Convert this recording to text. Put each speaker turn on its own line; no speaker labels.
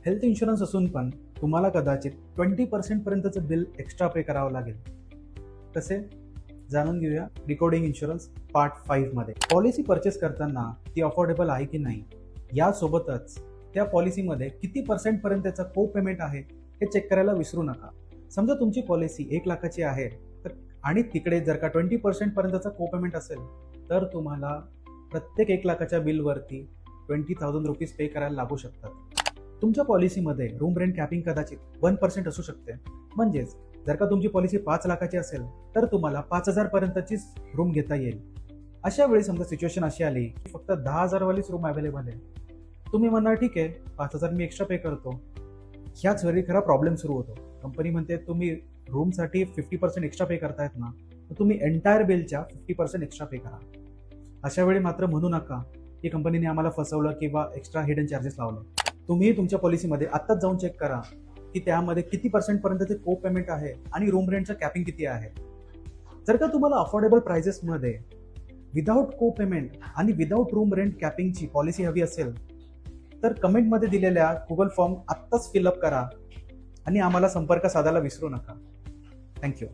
Health insurance असून पण तुम्हाला कदाचित 20% पर्यंतचं बिल एक्स्ट्रा पे करावं लागेल. कसे? जाणून घेऊया डिकोडिंग इन्शुरन्स पार्ट 5 मध्ये. पॉलिसी परचेस करताना ती अफोर्डेबल आहे की नाही, यासोबतच त्या पॉलिसीमध्ये किती पर्सेंट पर्यंतचा को पेमेंट आहे हे चेक करायला विसरू नका. समजा तुमची पॉलिसी 1 लाखाची आहे तर आणि तिकडे जर का 20% पर्यंतचा को पेमेंट असेल तर तुम्हाला प्रत्येक 1 लाखाच्या बिलवरती 20,000 रुपीज पे करायला लागू शकतात. तुमच्या पॉलिसीमध्ये रूम रेंट कॅपिंग कदाचित 1% असू शकते. म्हणजेच जर का तुमची पॉलिसी 5 लाखाची असेल तर तुम्हाला 5,000 पर्यंतचीच रूम घेता येईल. अशा वेळी समजा सिच्युएशन अशी आली की फक्त 10,000 वालीच रूम अवेलेबल आहे. तुम्ही म्हणणार ठीक आहे 5,000 मी एक्स्ट्रा पे करतो. ह्याच वेळी खरा प्रॉब्लेम सुरू होतो. कंपनी म्हणते तुम्ही रूमसाठी 50% एक्स्ट्रा पे करतायत ना, तर तुम्ही एंटायर बिलच्या 50% एक्स्ट्रा पे करा. अशा वेळी मात्र म्हणू नका की कंपनीने आम्हाला फसवलं किंवा एक्स्ट्रा हिडन चार्जेस लावलं. तुम्ही तुमच्या पॉलिसीमध्ये आत्ताच जाऊन चेक करा की त्यामध्ये किती पर्सेंट पर्यंतचे को पेमेंट आहे आणि रूम रेंटचं कॅपिंग किती आहे. जर का तुम्हाला अफोर्डेबल प्राइसेसमध्ये विदाऊट को पेमेंट आणि विदाऊट रूम रेंट कॅपिंगची पॉलिसी हवी असेल तर कमेंटमध्ये दिलेल्या गुगल फॉर्म आत्ताच फिलअप करा आणि आम्हाला संपर्क साधायला विसरू नका. थँक्यू.